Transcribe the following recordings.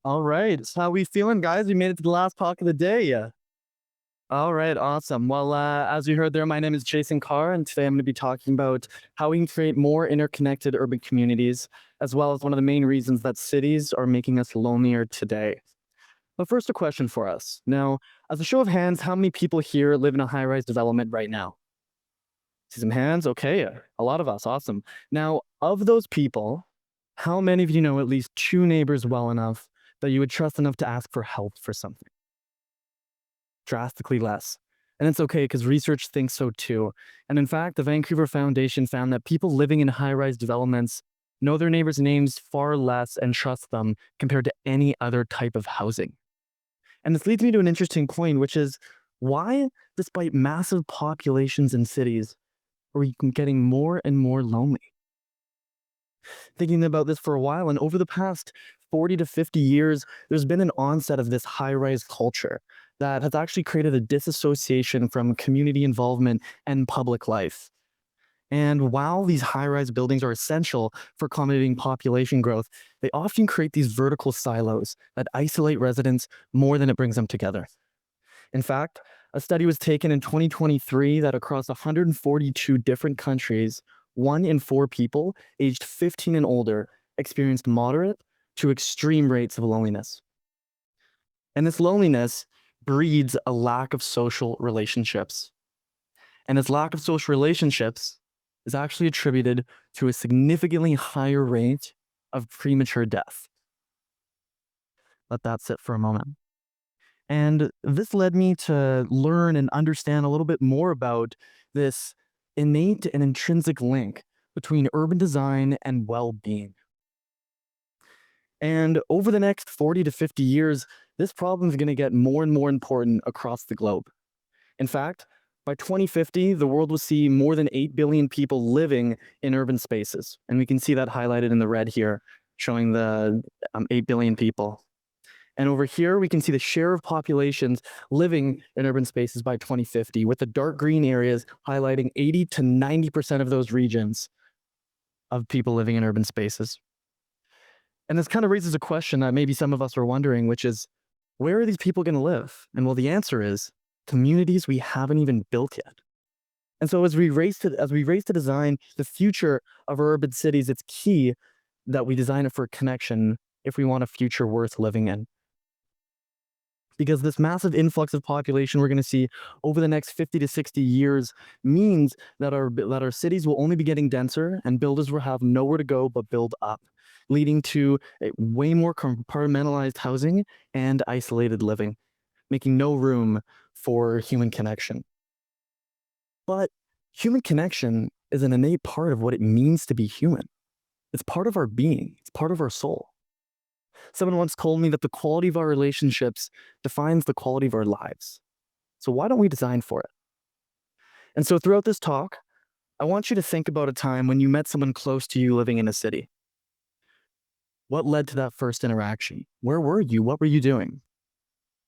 All right. So how we feeling, guys? We made it to the last talk of the day. Yeah. All right. Awesome. Well, as you heard there, my name is Jason Carr, and today I'm going to be talking about how we can create more interconnected urban communities, as well as one of the main reasons that cities are making us lonelier today. But first, a question for us. Now, as a show of hands, how many people here live in a high-rise development right now? See some hands? Okay. A lot of us. Awesome. Now, of those people, how many of you know at least two neighbors well enough that you would trust enough to ask for help for something? Drastically less. And it's okay because research thinks so too. And in fact, the Vancouver Foundation found that people living in high rise developments know their neighbors' names far less and trust them compared to any other type of housing. And this leads me to an interesting point, which is why, despite massive populations in cities, are we getting more and more lonely? Thinking about this for a while, and over the past 40 to 50 years, there's been an onset of this high rise culture that has actually created a disassociation from community involvement and public life. And while these high rise buildings are essential for accommodating population growth, they often create these vertical silos that isolate residents more than it brings them together. In fact, a study was taken in 2023 that across 142 different countries, 1 in 4 people aged 15 and older experienced moderate to extreme rates of loneliness. And this loneliness breeds a lack of social relationships. And this lack of social relationships is actually attributed to a significantly higher rate of premature death. Let that sit for a moment. And this led me to learn and understand a little bit more about this innate and intrinsic link between urban design and well being. And over the next 40 to 50 years, this problem is going to get more and more important across the globe. In fact, by 2050, the world will see more than 8 billion people living in urban spaces. And we can see that highlighted in the red here, showing the 8 billion people. And over here, we can see the share of populations living in urban spaces by 2050, with the dark green areas highlighting 80 to 90% of those regions of people living in urban spaces. And this kind of raises a question that maybe some of us are wondering, which is, where are these people going to live? And well, the answer is communities we haven't even built yet. And so as we race to design the future of our urban cities, it's key that we design it for connection if we want a future worth living in. Because this massive influx of population we're going to see over the next 50 to 60 years means that our cities will only be getting denser and builders will have nowhere to go but build up, leading to a way more compartmentalized housing and isolated living, making no room for human connection. But human connection is an innate part of what it means to be human. It's part of our being, it's part of our soul. Someone once told me that the quality of our relationships defines the quality of our lives. So why don't we design for it? And so throughout this talk, I want you to think about a time when you met someone close to you living in a city. What led to that first interaction? Where were you? What were you doing?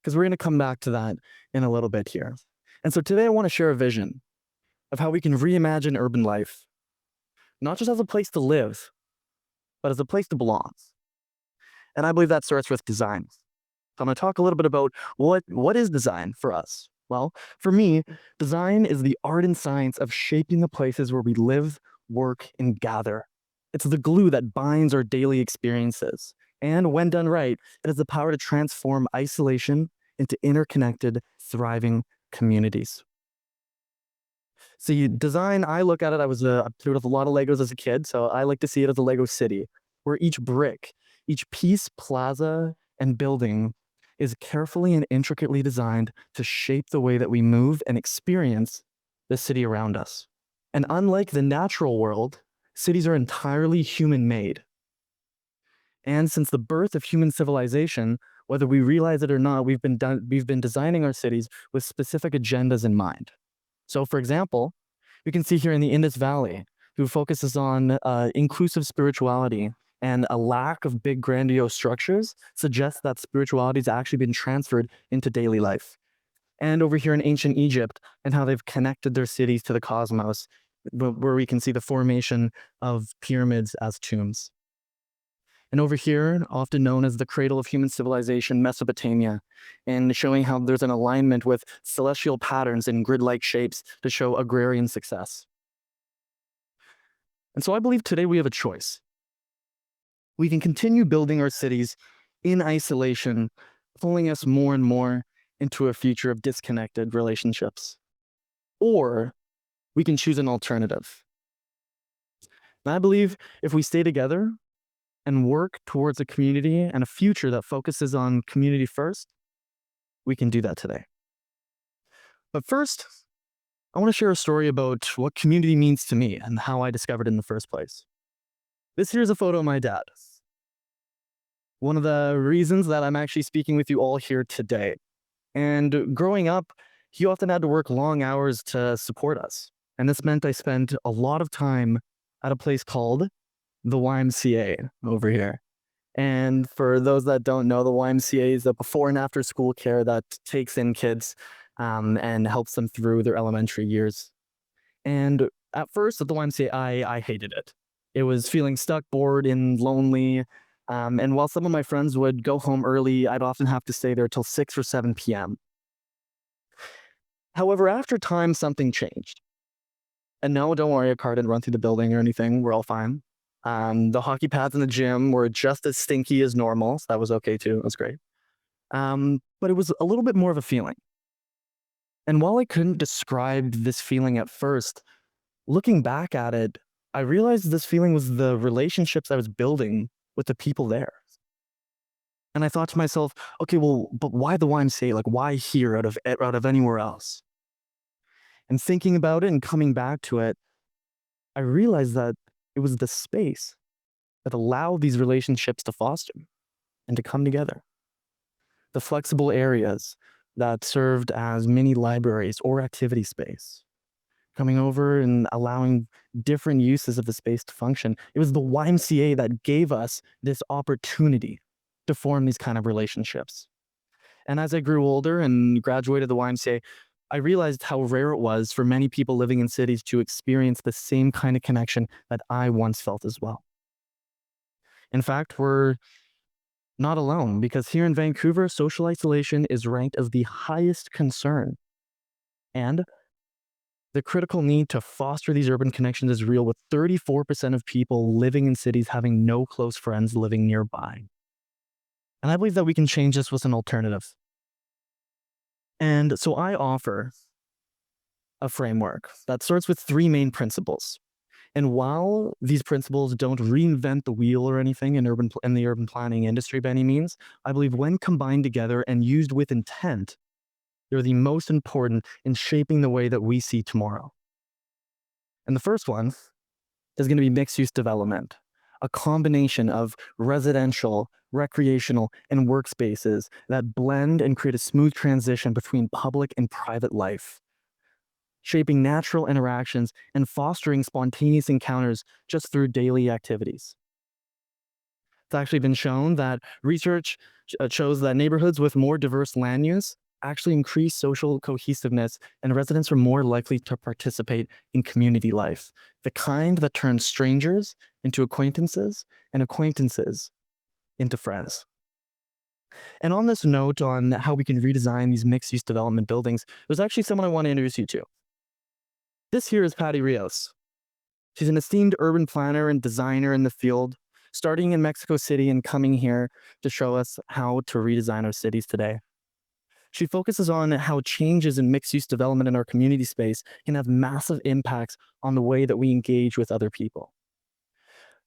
Because we're going to come back to that in a little bit here. And so today I want to share a vision of how we can reimagine urban life, not just as a place to live, but as a place to belong. And I believe that starts with design. So I'm going to talk a little bit about what is design for us. Well, for me, design is the art and science of shaping the places where we live, work, and gather. It's the glue that binds our daily experiences. And when done right, it has the power to transform isolation into interconnected, thriving communities. See, design, I look at it, I played with a lot of Legos as a kid, so I like to see it as a Lego city, where each brick, each piece, plaza, and building is carefully and intricately designed to shape the way that we move and experience the city around us. And unlike the natural world, cities are entirely human made. And since the birth of human civilization, whether we realize it or not, we've been designing our cities with specific agendas in mind. So, for example, we can see here in the Indus Valley, who focuses on inclusive spirituality and a lack of big grandiose structures suggests that spirituality has actually been transferred into daily life. And over here in ancient Egypt and how they've connected their cities to the cosmos, where we can see the formation of pyramids as tombs. And over here, often known as the cradle of human civilization, Mesopotamia, and showing how there's an alignment with celestial patterns and grid-like shapes to show agrarian success. And so I believe today we have a choice. We can continue building our cities in isolation, pulling us more and more into a future of disconnected relationships. Or we can choose an alternative. And I believe if we stay together and work towards a community and a future that focuses on community first, we can do that today. But first, I want to share a story about what community means to me and how I discovered it in the first place. This here is a photo of my dad. One of the reasons that I'm actually speaking with you all here today. And growing up, he often had to work long hours to support us. And this meant I spent a lot of time at a place called the YMCA over here. And for those that don't know, the YMCA is the before and after school care that takes in kids and helps them through their elementary years. And at first at the YMCA, I hated it. It was feeling stuck, bored, and lonely. And while some of my friends would go home early, I'd often have to stay there till 6 or 7 p.m. However, after time, something changed. And no, don't worry, a car didn't run through the building or anything. We're all fine. The hockey pads in the gym were just as stinky as normal, so that was okay too. It was great. But it was a little bit more of a feeling. And while I couldn't describe this feeling at first, looking back at it, I realized this feeling was the relationships I was building with the people there. And I thought to myself, okay, well, but why the YMCA? Like, why here out of anywhere else? And thinking about it and coming back to it, I realized that it was the space that allowed these relationships to foster and to come together. The flexible areas that served as mini libraries or activity space, coming over and allowing different uses of the space to function. It was the YMCA that gave us this opportunity to form these kind of relationships. And as I grew older and graduated the YMCA, I realized how rare it was for many people living in cities to experience the same kind of connection that I once felt as well. In fact, we're not alone, because here in Vancouver, social isolation is ranked as the highest concern. And the critical need to foster these urban connections is real, with 34% of people living in cities having no close friends living nearby. And I believe that we can change this with an alternative. And so I offer a framework that starts with 3 main principles. And while these principles don't reinvent the wheel or anything in the urban planning industry by any means, I believe when combined together and used with intent, they're the most important in shaping the way that we see tomorrow. And the first one is going to be mixed-use development, a combination of residential, recreational, and workspaces that blend and create a smooth transition between public and private life, shaping natural interactions and fostering spontaneous encounters just through daily activities. It's actually been shown that research shows that neighborhoods with more diverse land use actually increase social cohesiveness, and residents are more likely to participate in community life, the kind that turns strangers into acquaintances and acquaintances into friends. And on this note on how we can redesign these mixed-use development buildings, there's actually someone I want to introduce you to. This here is Patty Rios. She's an esteemed urban planner and designer in the field, starting in Mexico City and coming here to show us how to redesign our cities today. She focuses on how changes in mixed-use development in our community space can have massive impacts on the way that we engage with other people.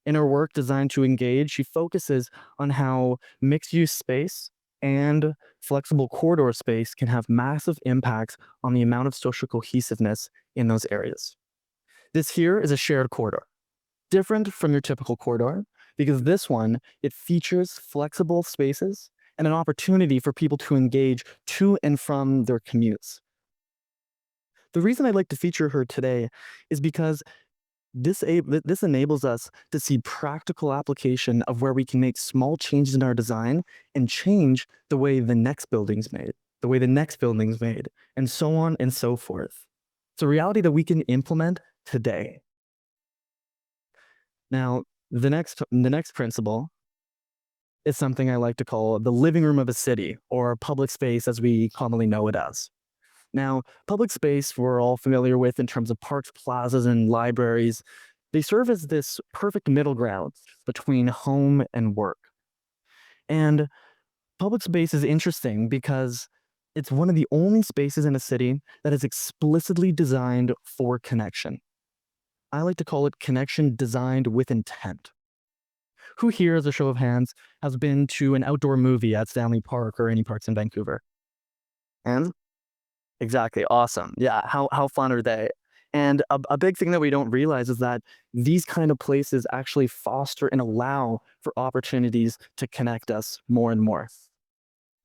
In her work designed to engage, she focuses on how mixed-use space and flexible corridor space can have massive impacts on the amount of social cohesiveness in those areas. This here is a shared corridor, different from your typical corridor, because this one, it features flexible spaces and an opportunity for people to engage to and from their commutes. The reason I'd like to feature her today is because this enables us to see practical application of where we can make small changes in our design and change the way the next building's made, and so on and so forth. It's a reality that we can implement today. Now, the next principle is something I like to call the living room of a city, or public space as we commonly know it as. Now, public space we're all familiar with in terms of parks, plazas, and libraries. They serve as this perfect middle ground between home and work. And public space is interesting because it's one of the only spaces in a city that is explicitly designed for connection. I like to call it connection designed with intent. Who here, as a show of hands, has been to an outdoor movie at Stanley Park or any parks in Vancouver? And exactly, awesome. Yeah, how fun are they? And a big thing that we don't realize is that these kind of places actually foster and allow for opportunities to connect us more and more.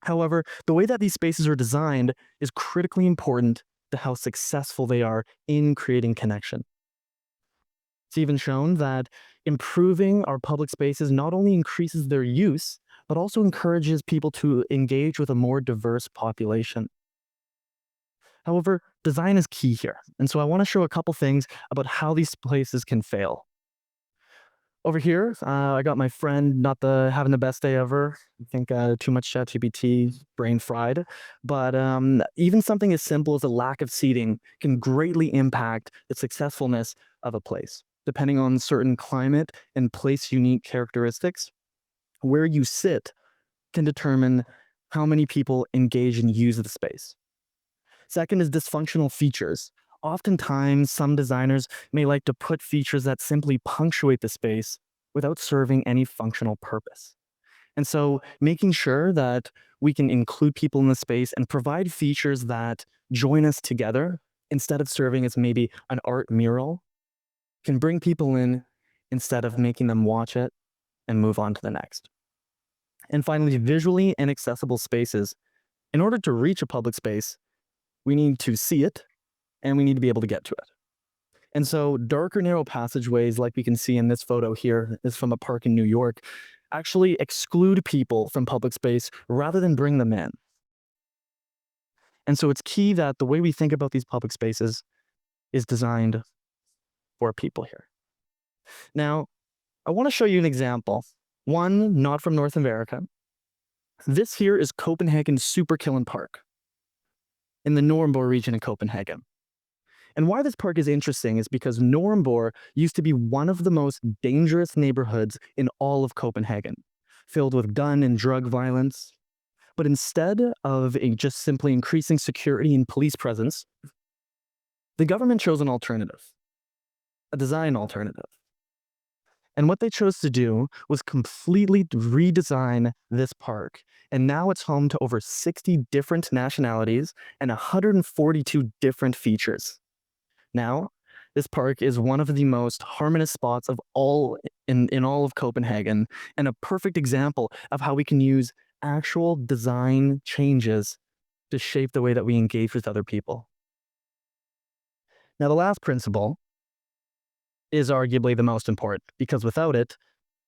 However, the way that these spaces are designed is critically important to how successful they are in creating connection. It's even shown that improving our public spaces not only increases their use, but also encourages people to engage with a more diverse population. However, design is key here. And so I want to show a couple things about how these places can fail. Over here, I got my friend not having the best day ever. I think too much ChatGPT, brain fried. But even something as simple as a lack of seating can greatly impact the successfulness of a place. Depending on certain climate and place unique characteristics, where you sit can determine how many people engage and use the space. Second is dysfunctional features. Oftentimes, some designers may like to put features that simply punctuate the space without serving any functional purpose. And so, making sure that we can include people in the space and provide features that join us together instead of serving as maybe an art mural can bring people in instead of making them watch it and move on to the next. And finally, visually inaccessible spaces. In order to reach a public space, we need to see it and we need to be able to get to it. And so dark or narrow passageways, like we can see in this photo here, is from a park in New York, actually exclude people from public space rather than bring them in. And so it's key that the way we think about these public spaces is designed for people here. Now, I want to show you an example. One not from North America. This here is Copenhagen's Superkillen Park in the Nordborg region of Copenhagen. And why this park is interesting is because Nordborg used to be one of the most dangerous neighborhoods in all of Copenhagen, filled with gun and drug violence. But instead of just simply increasing security and police presence, the government chose an alternative, a design alternative. And what they chose to do was completely redesign this park. And now it's home to over 60 different nationalities and 142 different features. Now, this park is one of the most harmonious spots of all in all of Copenhagen, and a perfect example of how we can use actual design changes to shape the way that we engage with other people. Now, the last principle is arguably the most important, because without it,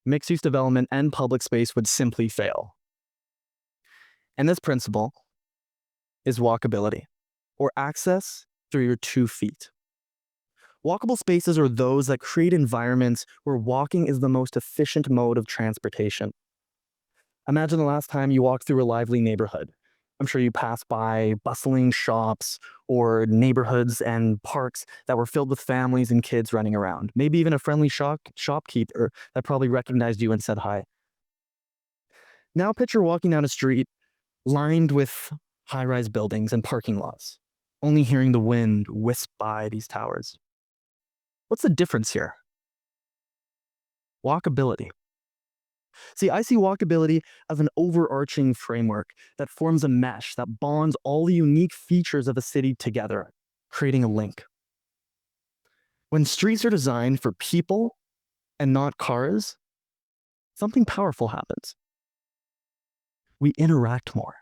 mixed-use development and public space would simply fail. And this principle is walkability, or access through your 2 feet. Walkable spaces are those that create environments where walking is the most efficient mode of transportation. Imagine the last time you walked through a lively neighborhood. I'm sure you passed by bustling shops or neighborhoods and parks that were filled with families and kids running around. Maybe even a friendly shopkeeper that probably recognized you and said hi. Now picture walking down a street lined with high-rise buildings and parking lots, only hearing the wind wisp by these towers. What's the difference here? Walkability. See, I see walkability as an overarching framework that forms a mesh that bonds all the unique features of a city together, creating a link. When streets are designed for people and not cars, something powerful happens. We interact more.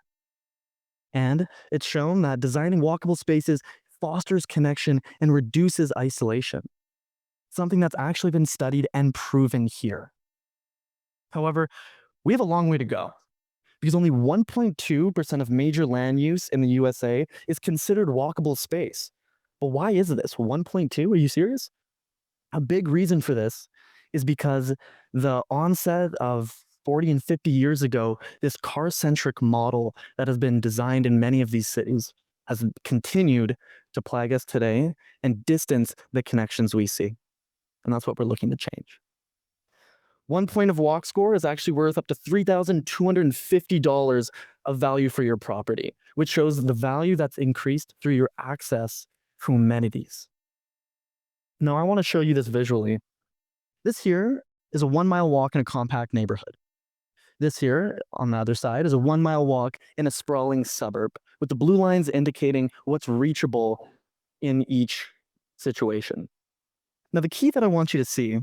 And it's shown that designing walkable spaces fosters connection and reduces isolation, something that's actually been studied and proven here. However, we have a long way to go because only 1.2% of major land use in the USA is considered walkable space. But why is this? 1.2? Are you serious? A big reason for this is because the onset of 40 and 50 years ago, this car-centric model that has been designed in many of these cities has continued to plague us today and distance the connections we see. And that's what we're looking to change. 1 point of walk score is actually worth up to $3,250 of value for your property, which shows the value that's increased through your access to amenities. Now, I want to show you this visually. This here is a 1 mile walk in a compact neighborhood. This here, on the other side, is a 1 mile walk in a sprawling suburb, with the blue lines indicating what's reachable in each situation. Now, the key that I want you to see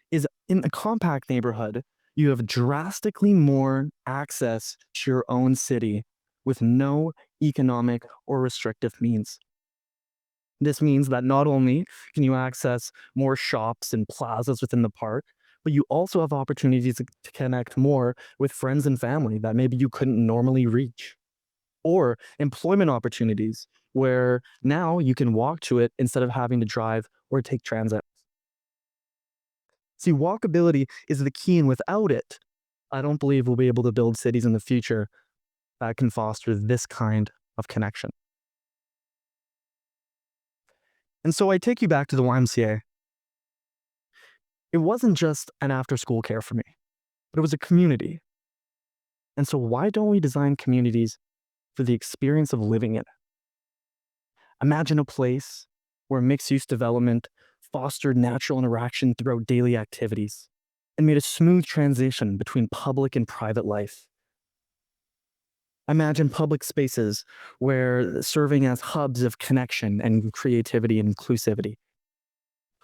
is in a compact neighborhood, you have drastically more access to your own city with no economic or restrictive means. This means that not only can you access more shops and plazas within the park, but you also have opportunities to connect more with friends and family that maybe you couldn't normally reach. Or employment opportunities where now you can walk to it instead of having to drive or take transit. See, walkability is the key, and without it, I don't believe we'll be able to build cities in the future that can foster this kind of connection. And so I take you back to the YMCA. It wasn't just an after-school care for me, but it was a community. And so why don't we design communities for the experience of living in it? Imagine a place where mixed-use development fostered natural interaction throughout daily activities and made a smooth transition between public and private life. Imagine public spaces where serving as hubs of connection and creativity and inclusivity.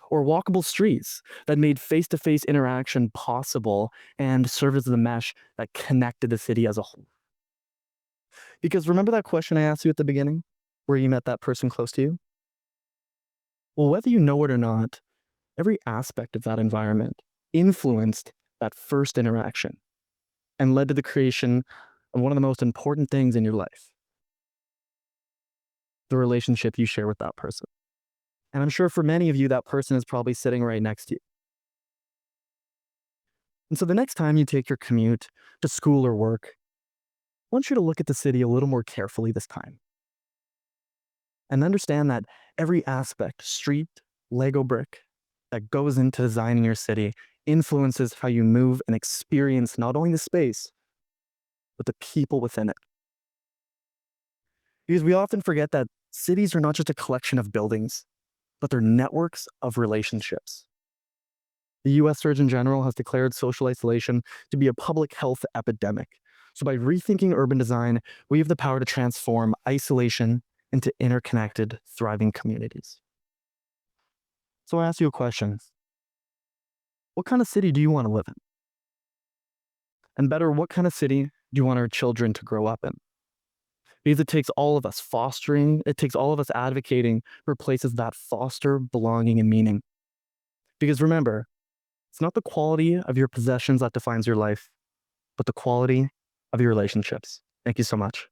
Or walkable streets that made face-to-face interaction possible and served as the mesh that connected the city as a whole. Because remember that question I asked you at the beginning, where you met that person close to you? Well, whether you know it or not, every aspect of that environment influenced that first interaction and led to the creation of one of the most important things in your life, the relationship you share with that person. And I'm sure for many of you, that person is probably sitting right next to you. And so the next time you take your commute to school or work, I want you to look at the city a little more carefully this time. And understand that every aspect, street, Lego brick, that goes into designing your city influences how you move and experience not only the space, but the people within it. Because we often forget that cities are not just a collection of buildings, but they're networks of relationships. The US Surgeon General has declared social isolation to be a public health epidemic. So by rethinking urban design, we have the power to transform isolation into interconnected, thriving communities. So I ask you a question. What kind of city do you want to live in? And better, what kind of city do you want our children to grow up in? Because it takes all of us advocating for places that foster belonging and meaning. Because remember, it's not the quality of your possessions that defines your life, but the quality of your relationships. Thank you so much.